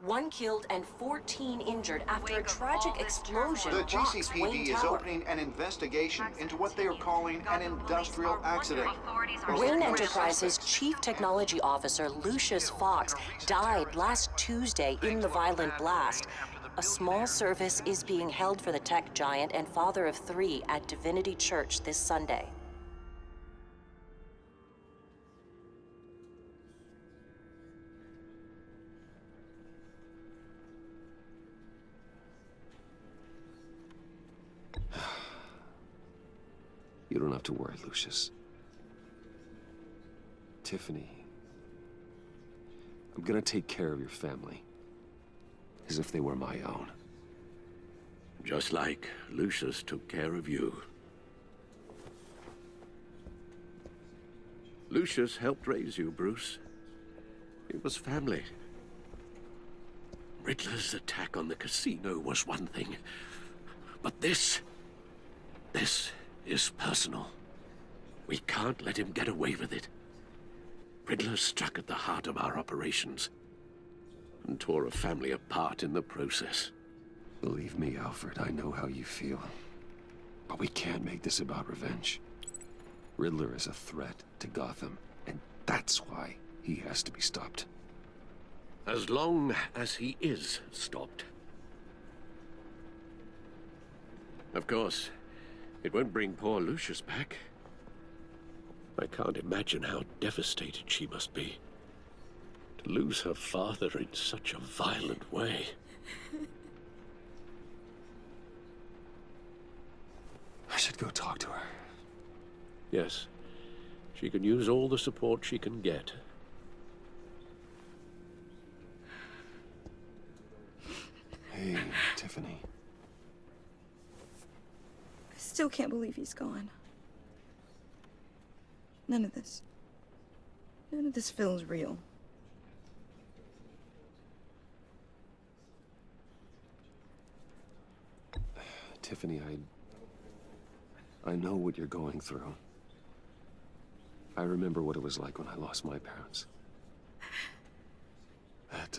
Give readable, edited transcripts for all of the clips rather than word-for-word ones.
One killed and 14 injured after a tragic explosion The rocks Wayne GCPD is Tower. opening an investigation into what they are calling an industrial accident. Wayne Enterprises' Chief Technology Officer Lucius Fox died last Tuesday in the violent blast. A small service is being held for the tech giant and father of 3 at Divinity Church this Sunday. You don't have to worry, Lucius. Tiffany, I'm gonna take care of your family, as if they were my own. Just like Lucius took care of you. Lucius helped raise you, Bruce. It was family. Riddler's attack on the casino was one thing, but this is personal. We can't let him get away with it. Riddler struck at the heart of our operations and tore a family apart in the process. Believe me, Alfred, I know how you feel. But we can't make this about revenge. Riddler is a threat to Gotham, and that's why he has to be stopped. As long as he is stopped. Of course, it won't bring poor Lucius back. I can't imagine how devastated she must be. To lose her father in such a violent way. I should go talk to her. Yes, she can use all the support she can get. Hey, Tiffany. I still can't believe he's gone. None of this feels real. Tiffany, I know what you're going through. I remember what it was like when I lost my parents. That,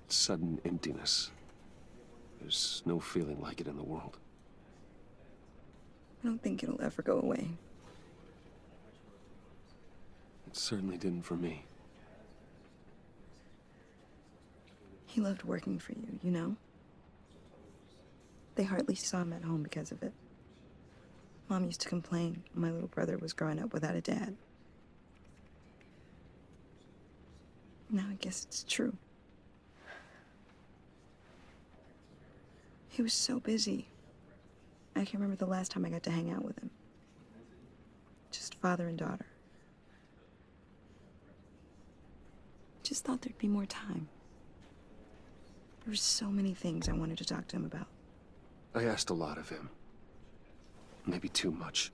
sudden emptiness. There's no feeling like it in the world. I don't think it'll ever go away. It certainly didn't for me. He loved working for you, you know? They hardly saw him at home because of it. Mom used to complain when my little brother was growing up without a dad. Now I guess it's true. He was so busy. I can't remember the last time I got to hang out with him. Just father and daughter. Just thought there'd be more time. There were so many things I wanted to talk to him about. I asked a lot of him. Maybe too much.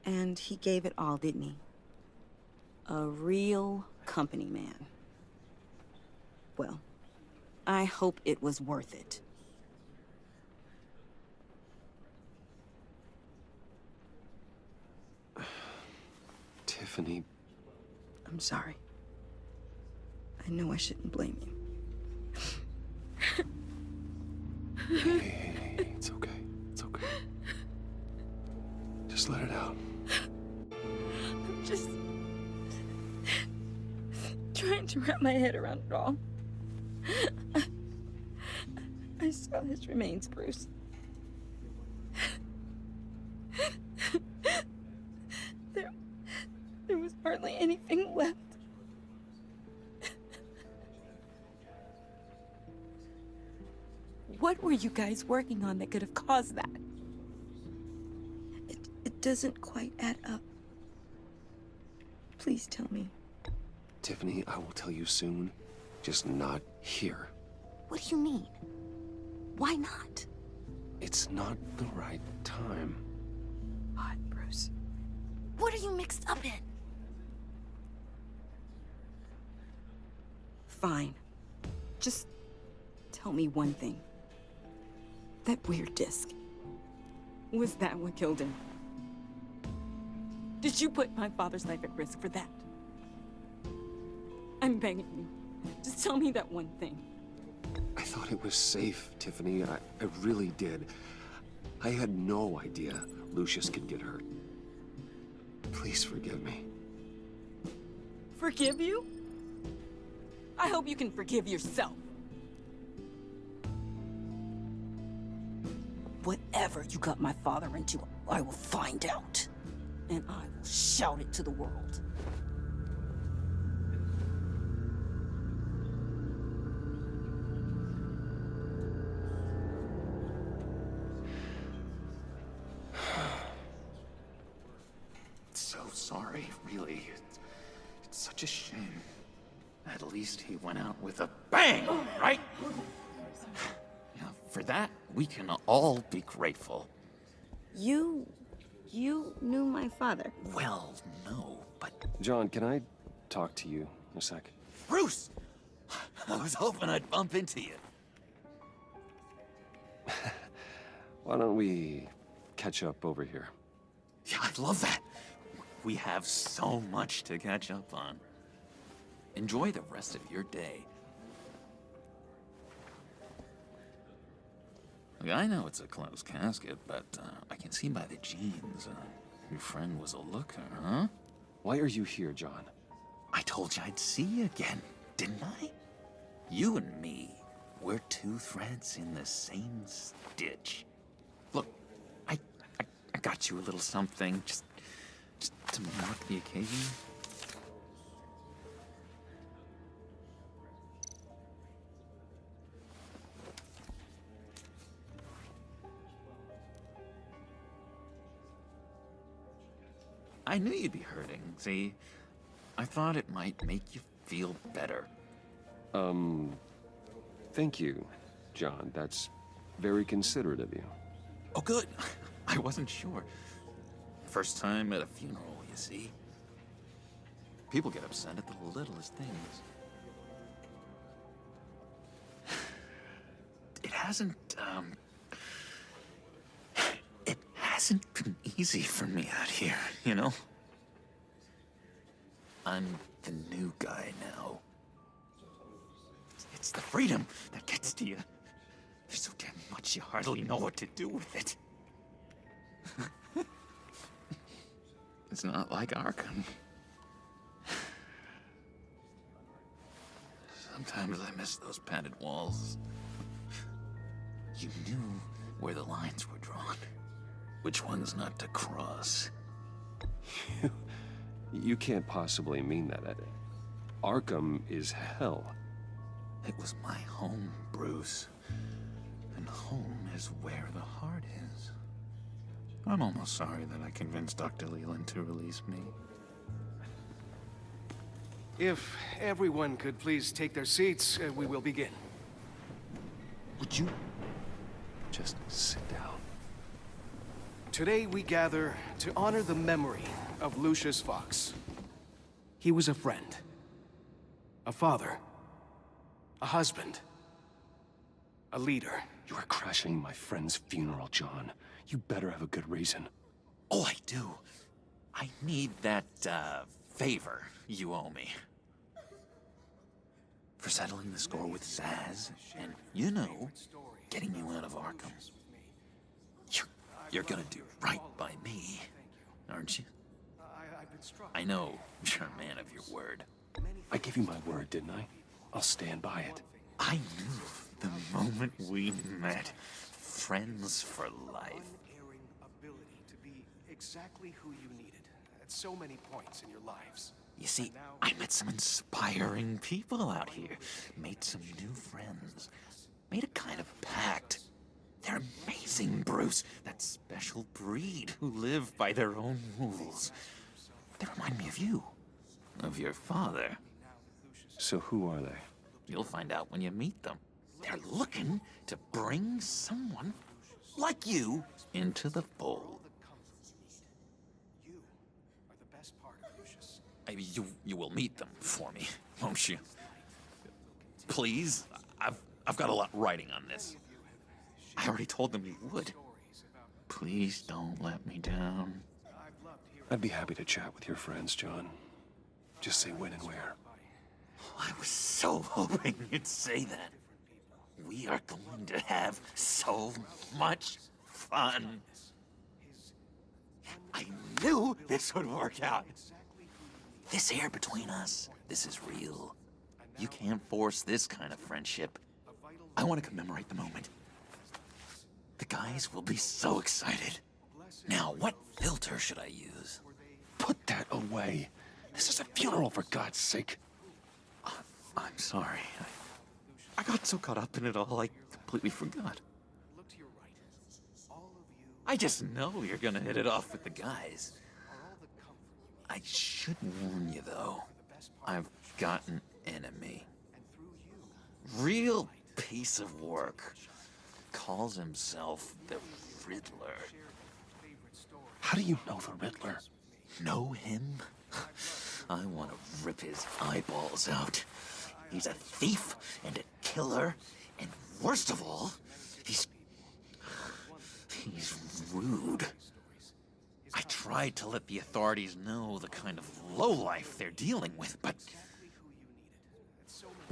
And he gave it all, didn't he? A real company man. Well, I hope it was worth it. Tiffany. I'm sorry. I know I shouldn't blame you. Hey, it's okay. It's okay. Just let it out. I'm just trying to wrap my head around it all. I saw his remains, Bruce. There was hardly anything left. What were you guys working on that could have caused that? It doesn't quite add up. Please tell me. Tiffany, I will tell you soon. Just not here. What do you mean? Why not? It's not the right time. What, Bruce? What are you mixed up in? Fine. Just tell me one thing. That weird disc. Was that what killed him? Did you put my father's life at risk for that? I'm begging you. Just tell me that one thing. I thought it was safe, Tiffany. I really did. I had no idea Lucius could get hurt. Please forgive me. Forgive you? I hope you can forgive yourself. Whatever you got my father into, I will find out. And I will shout it to the world. So sorry, really. It's such a shame. At least he went out with a bang, right? Yeah, for that, we can all be grateful. You knew my father. Well, no, but... John, can I talk to you a sec? Bruce! I was hoping I'd bump into you. Why don't we catch up over here? Yeah, I love that. We have so much to catch up on. Enjoy the rest of your day. Look, I know it's a closed casket, but I can see by the jeans, your friend was a looker, huh? Why are you here, John? I told you I'd see you again, didn't I? You and me, we're two threads in the same stitch. Look, I got you a little something, just to mark the occasion. I knew you'd be hurting, see? I thought it might make you feel better. Thank you, John. That's very considerate of you. Oh, good. I wasn't sure. First time at a funeral, you see? People get upset at the littlest things. It hasn't been easy for me out here, you know? I'm the new guy now. It's the freedom that gets to you. There's so damn much you hardly know what to do with it. It's not like Arkham. Sometimes I miss those padded walls. You knew where the lines were drawn. Which ones not to cross. You can't possibly mean that. Arkham is hell. It was my home, Bruce. And home is where the heart is. I'm almost sorry that I convinced Dr. Leland to release me. If everyone could please take their seats, we will begin. Would you just sit down? Today we gather to honor the memory of Lucius Fox. He was a friend, a father, a husband, a leader. You are crashing my friend's funeral, John. You better have a good reason. Oh, I do. I need that, favor you owe me. For settling the score with Zaz, and, you know, getting you out of Arkham. You're gonna do right by me, aren't you? I know you're a man of your word. I gave you my word, didn't I? I'll stand by it. I knew the moment we met, friends for life. Unerring ability to be exactly who you needed at so many points in your lives. You see, I met some inspiring people out here, made some new friends, made a kind of pact. They're amazing, Bruce. That special breed who live by their own rules. They remind me of you, of your father. So who are they? You'll find out when you meet them. They're looking to bring someone like you into the fold. You are the best part of Lucius. You will meet them for me, won't you? Please, I've got a lot writing on this. I already told them you would. Please don't let me down. I'd be happy to chat with your friends, John. Just say when and where. so hoping you'd say that. We are going to have so much fun. I knew this would work out. This air between us, this is real. You can't force this kind of friendship. I want to commemorate the moment. The guys will be so excited. Now, what filter should I use? Put that away. This is a funeral, for God's sake. I'm sorry. I got so caught up in it all, I completely forgot. I just know you're gonna hit it off with the guys. I should warn you, though. I've got an enemy. Real piece of work. Calls himself the Riddler. How do you know the Riddler? Know him? I want to rip his eyeballs out. He's a thief and a killer, and worst of all, he's rude. I tried to let the authorities know the kind of lowlife they're dealing with, but...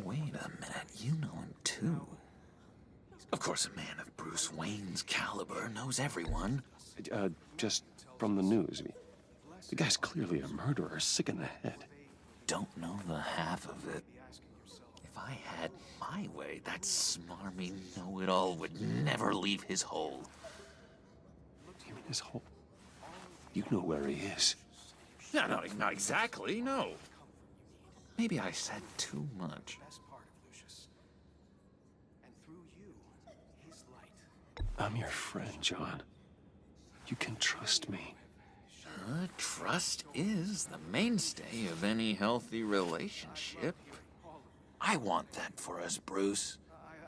Wait a minute, you know him too. Of course, a man of Bruce Wayne's caliber knows everyone. Just from the news. The guy's clearly a murderer, sick in the head. Don't know the half of it. If I had my way, that smarmy know-it-all would never leave his hole. You mean his hole? You know where he is. No, not exactly, no. Maybe I said too much. I'm your friend, John. You can trust me. Trust is the mainstay of any healthy relationship. I want that for us, Bruce.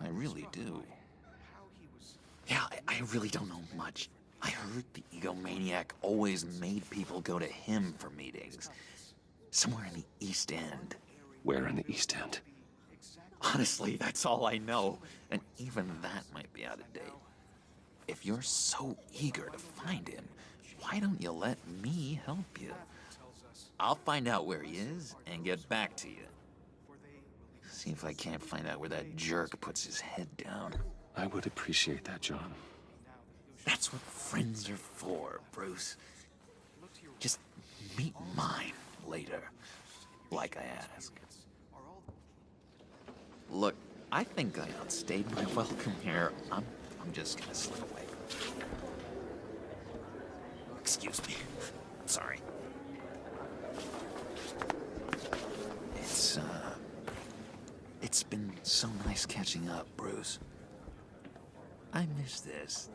I really do. Yeah, I really don't know much. I heard the egomaniac always made people go to him for meetings. Somewhere in the East End. Where in the East End? Honestly, that's all I know. And even that might be out of date. If you're so eager to find him, why don't you let me help you? I'll find out where he is and get back to you. See if I can't find out where that jerk puts his head down. I would appreciate that, John. That's what friends are for, Bruce. Just meet mine later, like I asked. Look, I think I outstayed my welcome here. I'm just gonna slip away. Excuse me. Sorry. It's been so nice catching up, Bruce. I miss this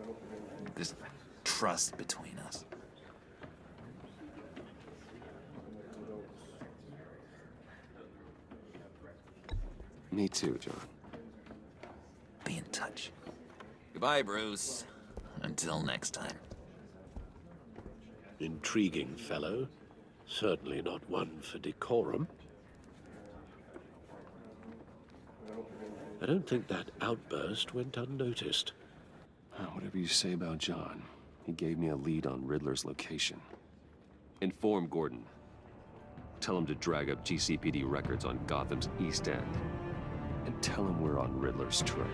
trust between us. Me too, John. Be in touch. Goodbye, Bruce. Until next time. Intriguing fellow. Certainly not one for decorum. I don't think that outburst went unnoticed. Whatever you say about John, he gave me a lead on Riddler's location. Inform Gordon. Tell him to drag up GCPD records on Gotham's East End. And tell him we're on Riddler's trail.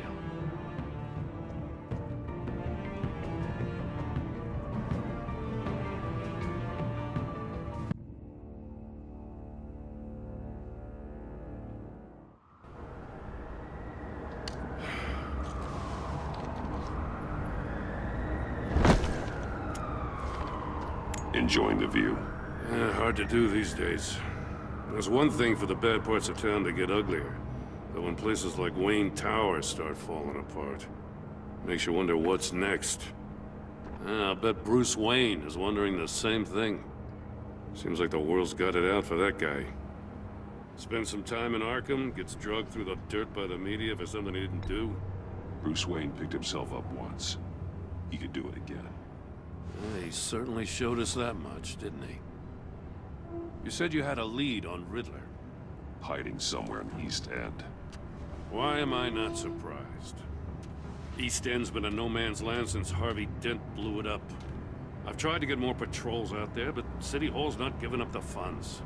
Enjoying the view? Hard to do these days. There's one thing for the bad parts of town to get uglier. But when places like Wayne Tower start falling apart, makes you wonder what's next. I'll bet Bruce Wayne is wondering the same thing. Seems like the world's got it out for that guy. Spends some time in Arkham, gets drugged through the dirt by the media for something he didn't do. Bruce Wayne picked himself up once. He could do it again. He certainly showed us that much, didn't he? You said you had a lead on Riddler. Hiding somewhere in the East End. Why am I not surprised? East End's been a no-man's land since Harvey Dent blew it up. I've tried to get more patrols out there, but City Hall's not giving up the funds.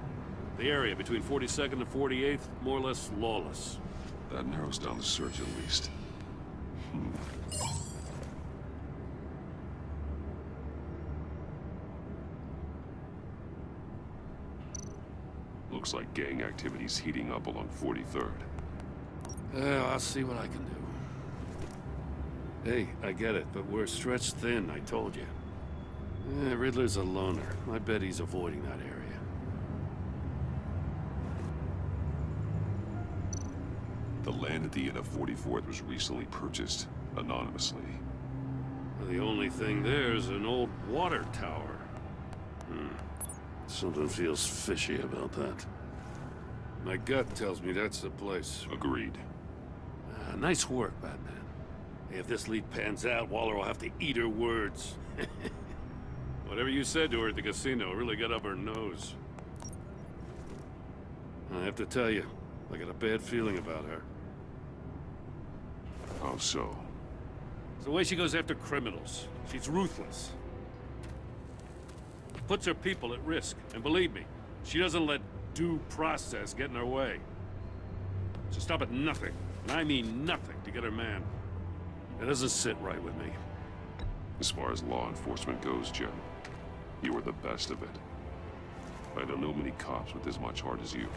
The area between 42nd and 48th, more or less lawless. That narrows down the search at least. Looks like gang activity's heating up along 43rd. Yeah, I'll see what I can do. Hey, I get it, but we're stretched thin, I told you. Riddler's a loner. I bet he's avoiding that area. The land at the end of 44th was recently purchased, anonymously. The only thing there is an old water tower. Something feels fishy about that. My gut tells me that's the place. Agreed. Nice work, Batman. If this lead pans out, Waller will have to eat her words. Whatever you said to her at the casino really got up her nose. I have to tell you, I got a bad feeling about her. How so? It's the way she goes after criminals. She's ruthless. Puts her people at risk. And believe me, she doesn't let due process get in her way. She'll stop at nothing, and I mean nothing, to get her man. It doesn't sit right with me. As far as law enforcement goes, Jim, you are the best of it. I don't know many cops with as much heart as you.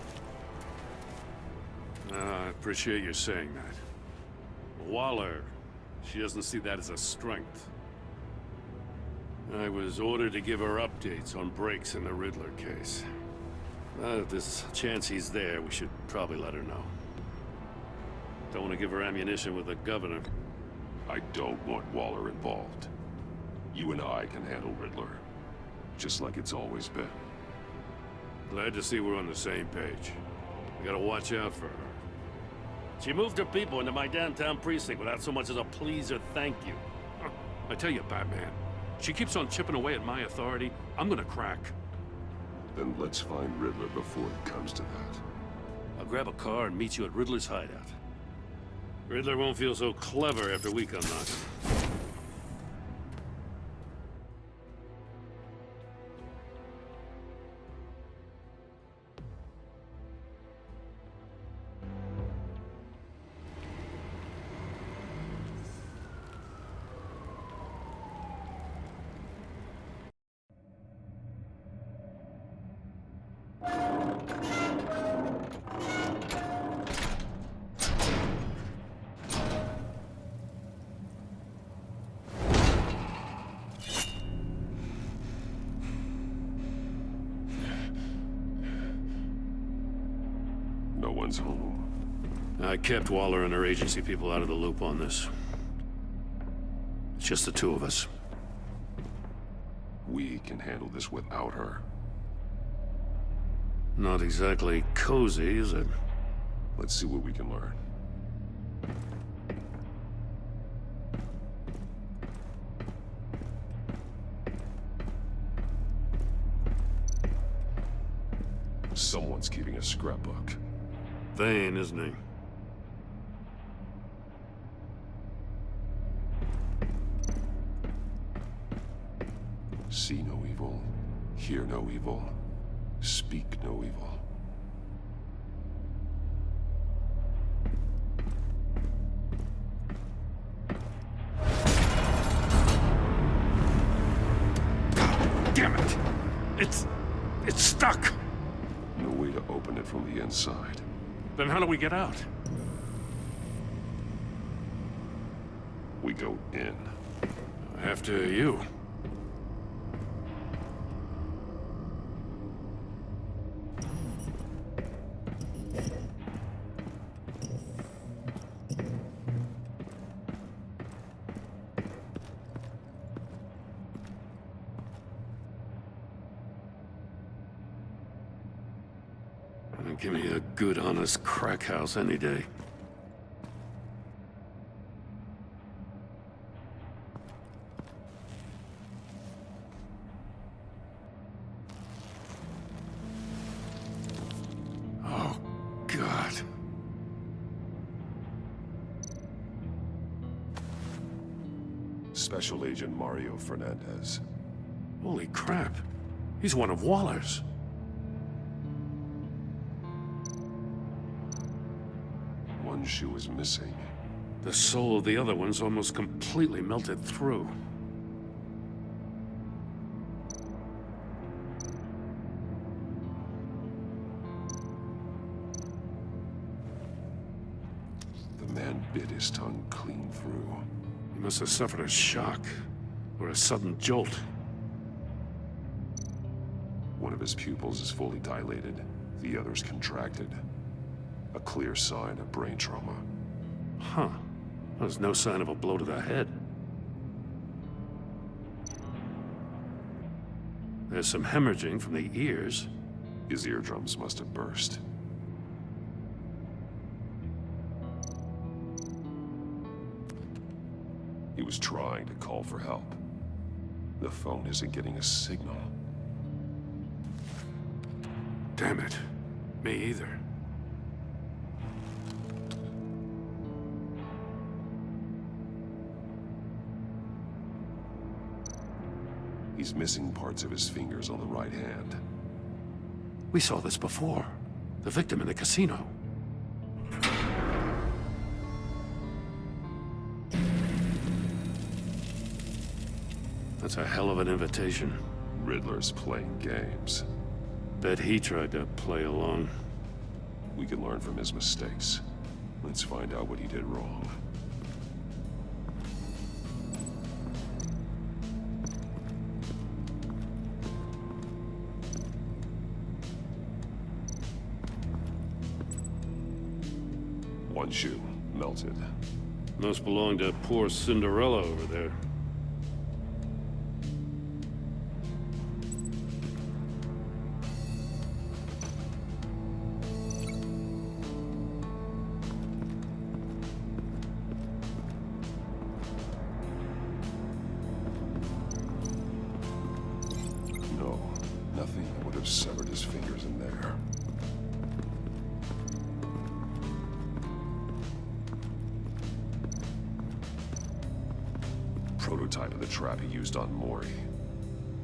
I appreciate you saying that. Waller, she doesn't see that as a strength. I was ordered to give her updates on breaks in the Riddler case. If there's a chance he's there, we should probably let her know. Don't want to give her ammunition with the governor. I don't want Waller involved. You and I can handle Riddler, just like it's always been. Glad to see we're on the same page. We gotta watch out for her. She moved her people into my downtown precinct without so much as a please or thank you. I tell you, Batman, she keeps on chipping away at my authority, I'm gonna crack. Then let's find Riddler before it comes to that. I'll grab a car and meet you at Riddler's hideout. Riddler won't feel so clever after we come knocking. No one's home. I kept Waller and her agency people out of the loop on this. It's just the two of us. We can handle this without her. Not exactly cozy, is it? Let's see what we can learn. Someone's keeping a scrapbook. Vain, isn't he? See no evil, hear no evil, speak no evil. Damn it! It's stuck! No way to open it from the inside. Then how do we get out? We go in. After you. Give me a good, honest crack house any day. Oh, God. Special Agent Mario Fernandez. Holy crap. He's one of Waller's. one shoe is missing. The soul of the other one's almost completely melted through. The man bit his tongue clean through. He must have suffered a shock, or a sudden jolt. One of his pupils is fully dilated, the other's contracted. A clear sign of brain trauma. Huh. There's no sign of a blow to the head. There's some hemorrhaging from the ears. His eardrums must have burst. He was trying to call for help. The phone isn't getting a signal. Damn it. Me either. He's missing parts of his fingers on the right hand. We saw this before. The victim in the casino. That's a hell of an invitation. Riddler's playing games. Bet he tried to play along. We can learn from his mistakes. Let's find out what he did wrong. One shoe, melted. Must belong to poor Cinderella over there. No, nothing that would have severed his fingers in there. Prototype of the trap he used on Mori.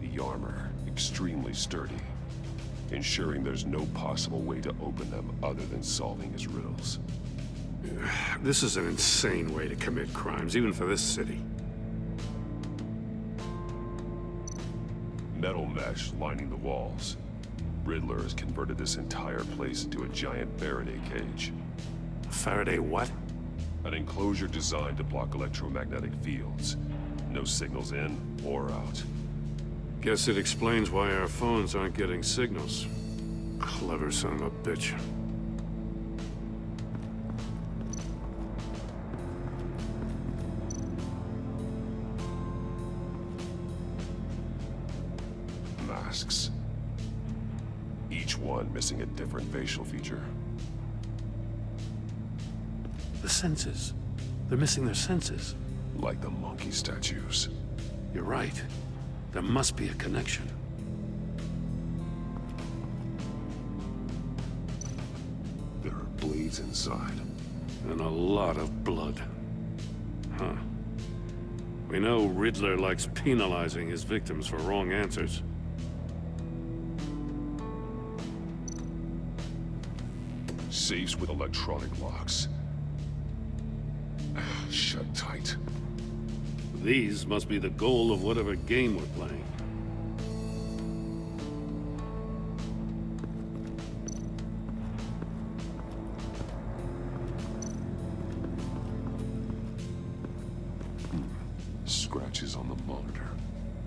The armor, extremely sturdy, ensuring there's no possible way to open them other than solving his riddles. This is an insane way to commit crimes, even for this city. Metal mesh lining the walls. Riddler has converted this entire place into a giant Faraday cage. Faraday what? An enclosure designed to block electromagnetic fields. No signals in or out. Guess it explains why our phones aren't getting signals. Clever son of a bitch. Masks. Each one missing a different facial feature. The senses. They're missing their senses. Like the monkey statues. You're right. There must be a connection. There are blades inside. And a lot of blood. Huh. We know Riddler likes penalizing his victims for wrong answers. Safes with electronic locks. Shut tight. These must be the goal of whatever game we're playing. Scratches on the monitor.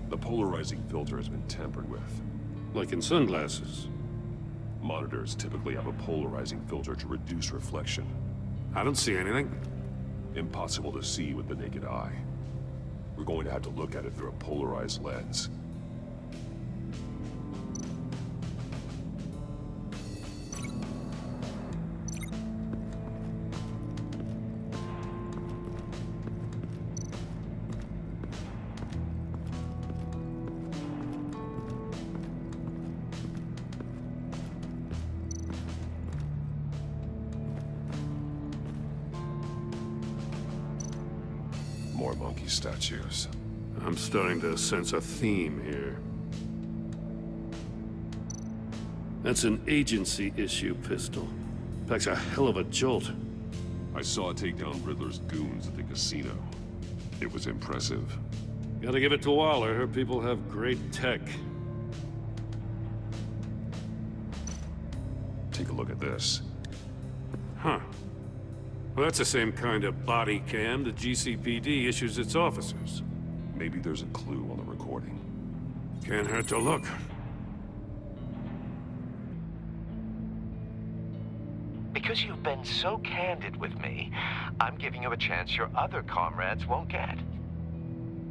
The polarizing filter has been tampered with. Like in sunglasses. Monitors typically have a polarizing filter to reduce reflection. I don't see anything. Impossible to see with the naked eye. We're going to have to look at it through a polarized lens. More monkey statues. I'm starting to sense a theme here. That's an agency issue pistol. Packs a hell of a jolt. I saw it take down Riddler's goons at the casino. It was impressive. Gotta give it to Waller. Her people have great tech. Take a look at this. Huh. Well, that's the same kind of body cam the GCPD issues its officers. Maybe there's a clue on the recording. Can't hurt to look. Because you've been so candid with me, I'm giving you a chance your other comrades won't get.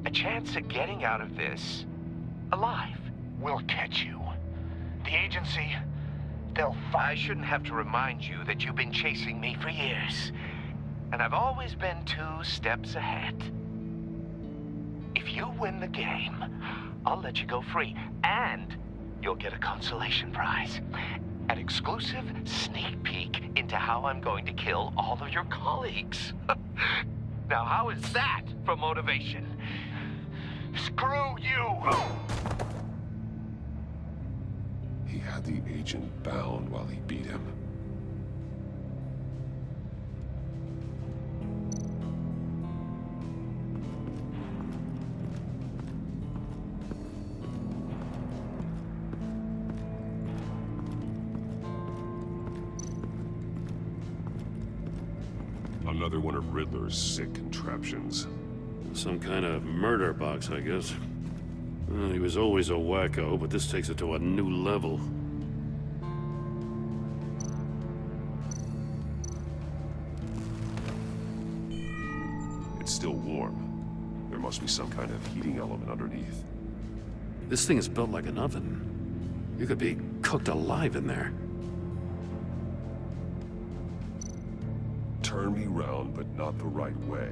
A chance at getting out of this alive. We'll catch you. The agency, I shouldn't have to remind you that you've been chasing me for years. And I've always been 2 steps ahead. If you win the game, I'll let you go free. And you'll get a consolation prize. An exclusive sneak peek into how I'm going to kill all of your colleagues. Now, how is that for motivation? screw you! He had the agent bound while he beat him. Another one of Riddler's sick contraptions. Some kind of murder box, I guess. Well, he was always a wacko, but this takes it to a new level. It's still warm. There must be some kind of heating element underneath. This thing is built like an oven. You could be cooked alive in there. Turn me round, but not the right way,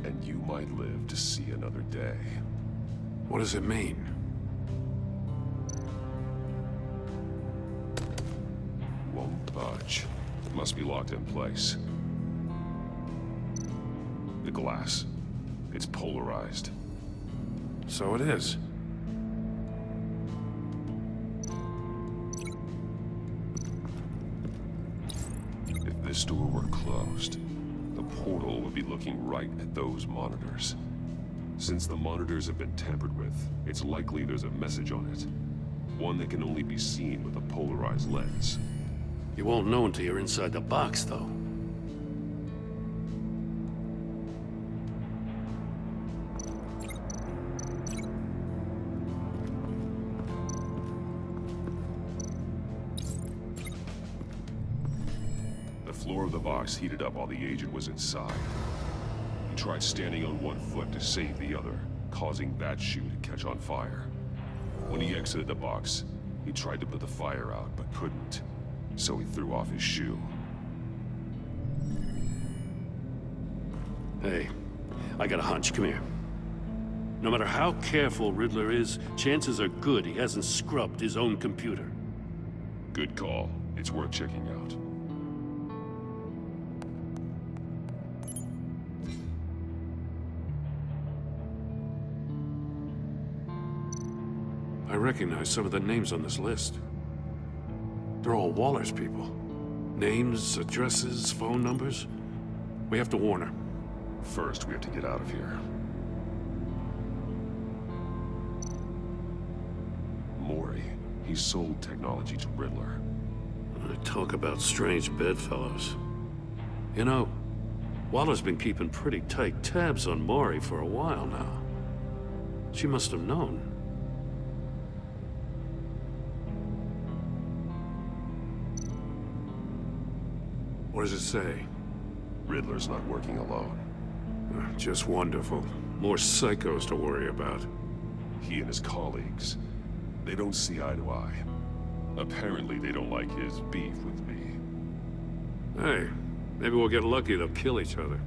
and you might live to see another day. What does it mean? Won't budge. Must be locked in place. The glass. It's polarized. So it is. If this door were closed, the portal would be looking right at those monitors. Since the monitors have been tampered with, it's likely there's a message on it. One that can only be seen with a polarized lens. You won't know until you're inside the box, though. The floor of the box heated up while the agent was inside. He tried standing on one foot to save the other, causing that shoe to catch on fire. When he exited the box, he tried to put the fire out, but couldn't. So he threw off his shoe. Hey, I got a hunch. Come here. No matter how careful Riddler is, chances are good he hasn't scrubbed his own computer. Good call. It's worth checking out. I recognize some of the names on this list. They're all Waller's people. Names, addresses, phone numbers. We have to warn her. First, we have to get out of here. Maury. He sold technology to Riddler. Talk about strange bedfellows. You know, Waller's been keeping pretty tight tabs on Maury for a while now. She must have known. What does it say? Riddler's not working alone. Just wonderful. More psychos to worry about. He and his colleagues, they don't see eye to eye. Apparently, they don't like his beef with me. Hey, maybe we'll get lucky they'll kill each other.